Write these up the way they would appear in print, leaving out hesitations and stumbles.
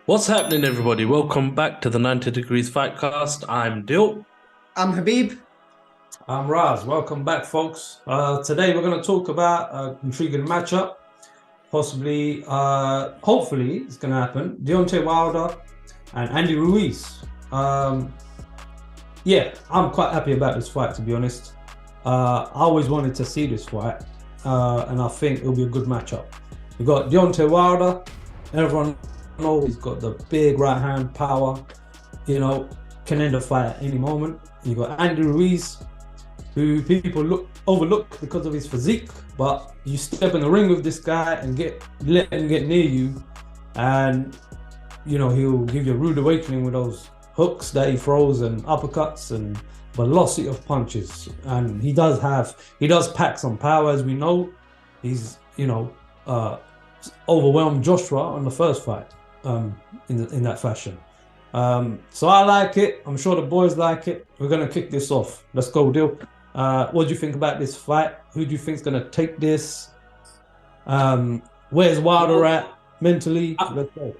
What's happening, everybody? Welcome back to the 90 Degrees Fightcast. I'm Dill. I'm Habib. I'm Raz. Welcome back, folks. Today we're going to talk about an intriguing matchup. Possibly, hopefully, it's going to happen. Deontay Wilder and Andy Ruiz. Yeah, I'm quite happy about this fight, to be honest. I always wanted to see this fight, and I think it'll be a good matchup. We've got Deontay Wilder. Everyone knows he's got the big right hand power, can end the fight at any moment. You've got Andy Ruiz, who people overlook because of his physique, but you step in the ring with this guy and let him get near you, and he'll give you a rude awakening with those hooks that he throws and uppercuts and velocity of punches. And he does pack some power, as we know. He's overwhelmed Joshua on the first fight in that fashion. So I like it. I'm sure the boys like it. We're gonna kick this off. Let's go, Dill. What do you think about this fight? Who do you think is gonna take this? Where's Wilder at mentally? Let's go.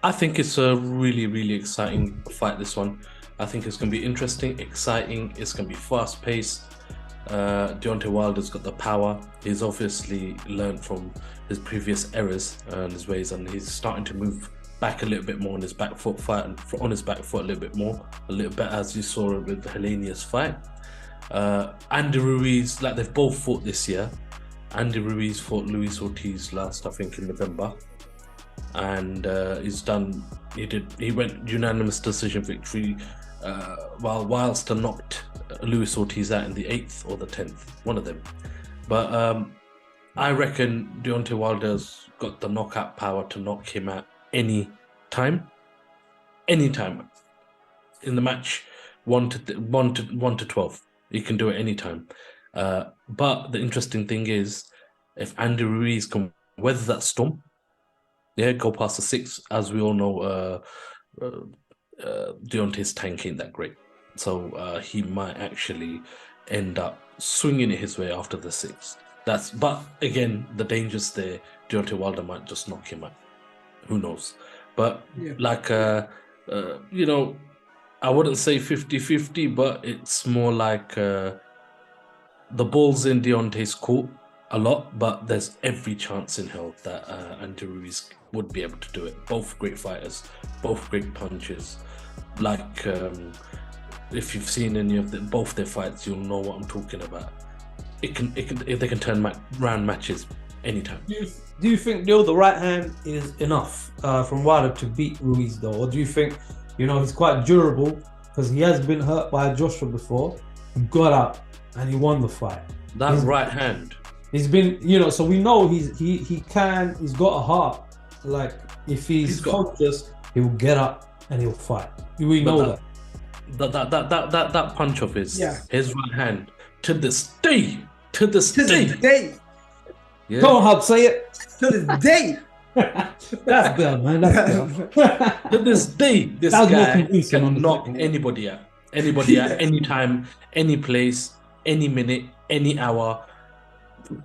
I think it's a really, really exciting fight, this one. I think it's going to be interesting, exciting. It's going to be fast-paced. Deontay Wilder's got the power. He's obviously learned from his previous errors and his ways, and he's starting to move back a little bit more on his back foot, a little bit more, a little bit, as you saw with the Helenius fight. Andy Ruiz, like they've both fought this year. Andy Ruiz fought Luis Ortiz last, I think, in November, and he went unanimous decision victory, while Wilder knocked Luis Ortiz out in the 8th or the 10th, one of them. But I reckon Deontay Wilder's got the knockout power to knock him out any time in the match, 1 to 12. You can do it anytime. But the interesting thing is, if Andy Ruiz can weather that storm, go past the 6, as we all know, Deontay's tank ain't that great. So he might actually end up swinging it his way after the 6th. But again, the danger's there. Deontay Wilder might just knock him out. Who knows? But I wouldn't say 50-50, but it's more like the ball's in Deontay's court a lot, but there's every chance in hell that Andy Ruiz would be able to do it. Both great fighters, both great punches. Like, if you've seen any of both their fights, you'll know what I'm talking about. They can turn round matches anytime. Do you think, Dill, the right hand is enough from Wilder to beat Ruiz, though? Or do you think, he's quite durable because he has been hurt by Joshua before? He got up and he won the fight. That right hand. He's been, so we know he's got a heart. Like, if he's conscious, he will get up and he'll fight. We know that. That punch of his right hand, to this day. Yeah. Come on, Hub, say it. To this day. That's good, man. That's good. To this day, this guy can knock anybody out. Anytime, any place, any minute, any hour.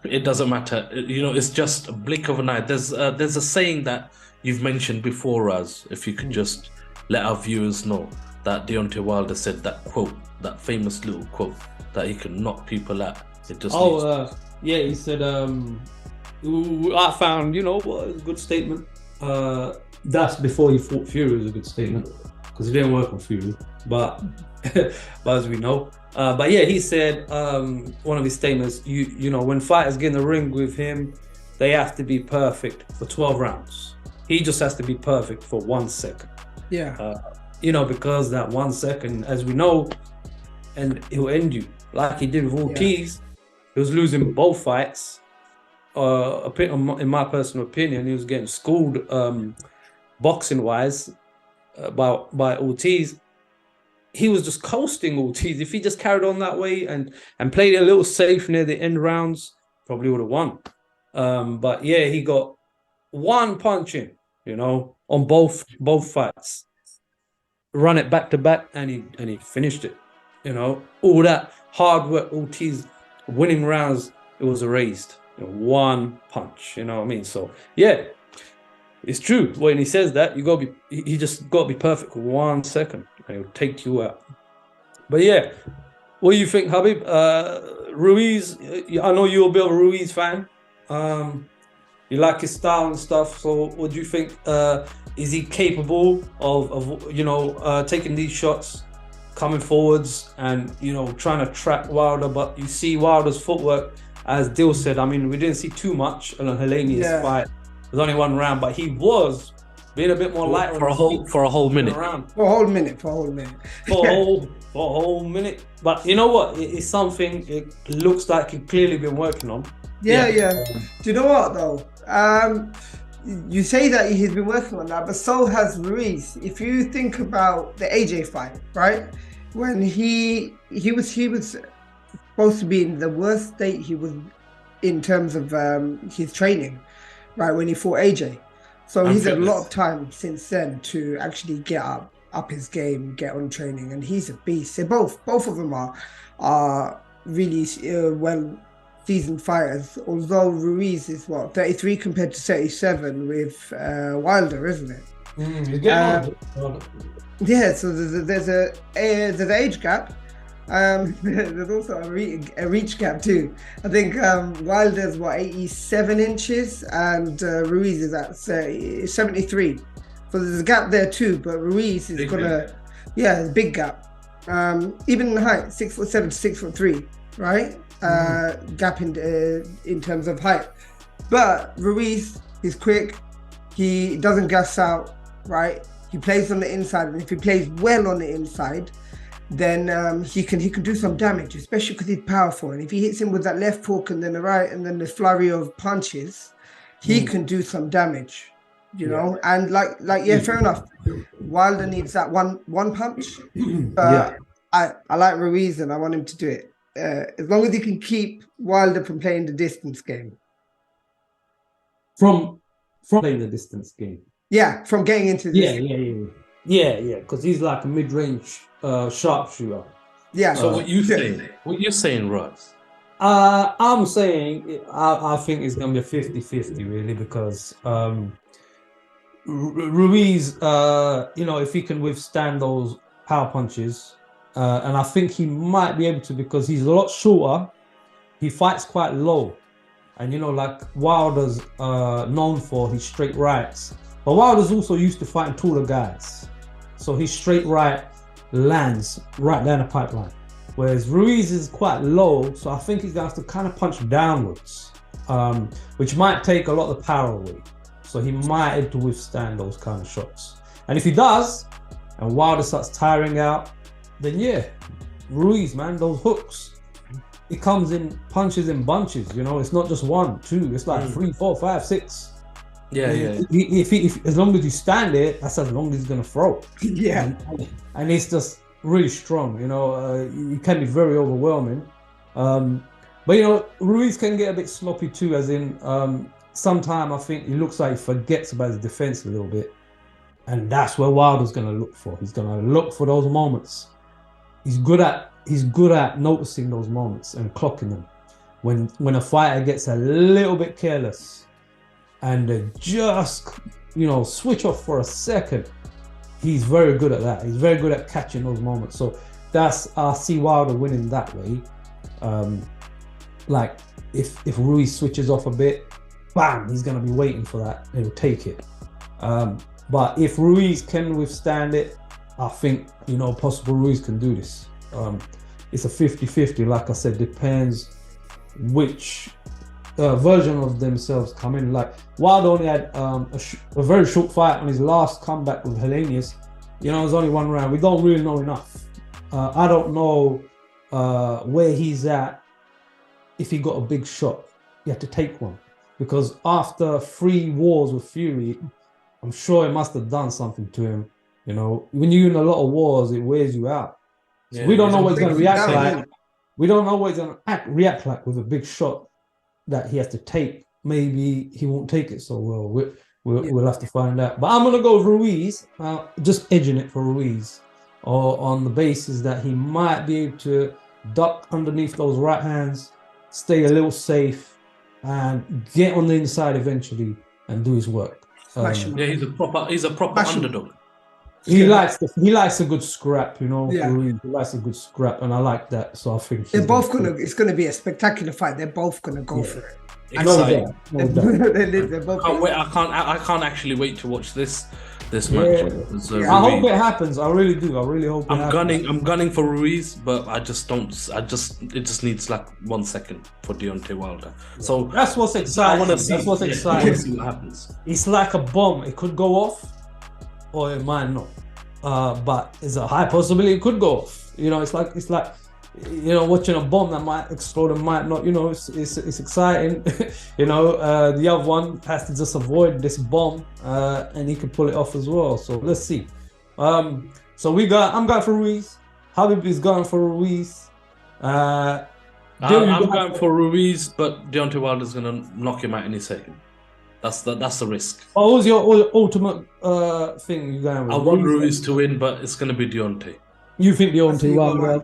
It doesn't matter. It's just a blink of an eye. There's a saying that you've mentioned before, Raz. If you could just let our viewers know that Deontay Wilder said that quote, that famous little quote, that he can knock people out. It just he said, I found, it was a good statement. That's before he fought Fury. It was a good statement because he didn't work on Fury, but as we know. But yeah, he said, one of his statements, when fighters get in the ring with him, they have to be perfect for 12 rounds. He just has to be perfect for 1 second. Yeah. Because that 1 second, as we know, and he'll end you like he did with Ortiz. Yeah. He was losing both fights. In my personal opinion, he was getting schooled boxing-wise by Ortiz. He was just coasting Ortiz. If he just carried on that way and played it a little safe near the end rounds, probably would have won. But yeah, he got one punch in, on both fights. Run it back to back, and he finished it. All that hard work, Ortiz winning rounds, it was erased. One punch. You know what I mean? So yeah, it's true. When he says that, you gotta be, he just gotta be perfect for 1 second, and he'll take you out. But yeah, what do you think, Habib? Ruiz, I know you're a bit of a Ruiz fan. You like his style and stuff. So, what do you think? Is he capable of taking these shots, coming forwards, and trying to track Wilder? But you see Wilder's footwork, as Dill said. I mean, we didn't see too much in a Helenius fight. There's only one round, but he was being a bit more light for a whole minute. For a whole minute. For a whole minute. But you know what? It's something. It looks like he's clearly been working on. Yeah. Do you know what though? You say that he's been working on that, but so has Ruiz. If you think about the AJ fight, right? When he was supposed to be in the worst state he was in terms of his training, right? When he fought AJ. So he's had a lot of time since then to actually get up his game, get on training, and he's a beast. They both of them are really well seasoned fighters. Although Ruiz is 33 compared to 37 with Wilder, isn't it? Yeah. So there's an age gap. There's also a reach gap too. I think Wilder's 87 inches and Ruiz is at 73. So there's a gap there too. But Ruiz is a big gap. Even in height, 6'7" to 6'3", right? Gap in terms of height. But Ruiz is quick. He doesn't gas out, right? He plays on the inside, and if he plays well on the inside, then he can do some damage, especially because he's powerful. And if he hits him with that left hook and then the right and then the flurry of punches, he can do some damage, you know. And like fair enough. Wilder needs that one punch. I like Ruiz and I want him to do it as long as he can keep Wilder from playing the distance game. From playing the distance game. Yeah, from getting into this. Yeah. Because he's like a mid-range sharpshooter. Yeah. So what you saying, Russ? I'm saying I think it's gonna be a 50-50 really, because Ruiz, if he can withstand those power punches, and I think he might be able to, because he's a lot shorter. He fights quite low, and like Wilder's known for his straight rights, but Wilder's also used to fighting taller guys, so his straight right lands right down the pipeline, whereas Ruiz is quite low, so I think he's going to have to kind of punch downwards, which might take a lot of the power away, so he might have to withstand those kind of shots. And if he does, and Wilder starts tiring out, then Ruiz, man, those hooks, it comes in punches in bunches, it's not just 1, 2, it's like 3, 4, 5, 6. If as long as you stand it, that's as long as he's gonna throw. And it's just really strong. It can be very overwhelming. But Ruiz can get a bit sloppy too, as in sometimes I think he looks like he forgets about his defense a little bit, and that's where Wilder's gonna look for. He's gonna look for those moments. He's good at noticing those moments and clocking them. When a fighter gets a little bit careless and they just, switch off for a second, he's very good at that. He's very good at catching those moments. So I see Wilder winning that way. Like if Ruiz switches off a bit, bam, he's gonna be waiting for that. He'll take it. But if Ruiz can withstand it, I think, possible Ruiz can do this. It's a 50-50, like I said, depends which version of themselves come in. Like Wilder only had a very short fight on his last comeback with Helenius. It was only 1 round. We don't really know enough. I don't know where he's at. If he got a big shot, he had to take one, because after 3 wars with Fury, I'm sure it must have done something to him. When you're in a lot of wars, it wears you out. So we don't know what he's going to react like. We don't know what he's going to react like with a big shot that he has to take. Maybe he won't take it so well. We'll have to find out. But I'm going to go with Ruiz, just edging it for Ruiz, or on the basis that he might be able to duck underneath those right hands, stay a little safe, and get on the inside eventually and do his work. Smash him. Yeah, he's a proper Smash him. underdog. He likes a good scrap, you know. Yeah. Ruiz, he likes a good scrap, and I like that. So I think They're both gonna. It's gonna be a spectacular fight. They're both gonna go for it. Exciting. They're both. Can't wait. I can't actually wait to watch this match. It's, I hope it happens. I really do. I really hope. I'm gunning for Ruiz, but it just needs like 1 second for Deontay Wilder. So that's what's exciting. I want to see. That's what's exciting. I want to see what happens. It's like a bomb. It could go off, or it might not. But it's a high possibility it could go off. You know, it's like you know, watching a bomb that might explode and might not. You know, it's exciting. You know, the other one has to just avoid this bomb, and he could pull it off as well. So let's see. So I'm going for Ruiz. Habib is going for Ruiz. I'm going for Ruiz, but Deontay Wilder's gonna knock him out any second. That's the risk. What was your ultimate thing you going with? I want Ruiz to win, but it's gonna be Deontay. You think Deontay Wilder?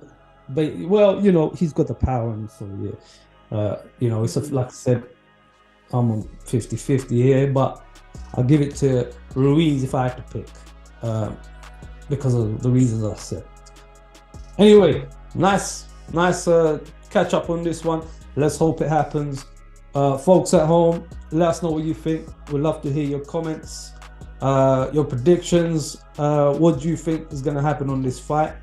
But well, you know, he's got the power, and so yeah. You know, it's like I said, I'm on 50-50 here, but I'll give it to Ruiz if I had to pick, because of the reasons I said. Anyway, nice catch up on this one. Let's hope it happens. Folks at home, let us know what you think. We'd love to hear your comments, your predictions. What do you think is going to happen on this fight?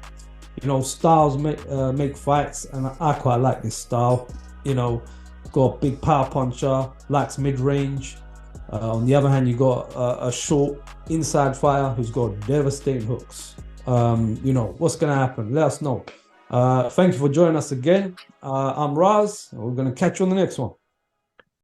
You know, styles make fights, and I quite like this style. You know, got a big power puncher, likes mid-range. On the other hand, you got a short inside fighter who's got devastating hooks. You know, what's going to happen? Let us know. Thank you for joining us again. I'm Raz, and we're going to catch you on the next one.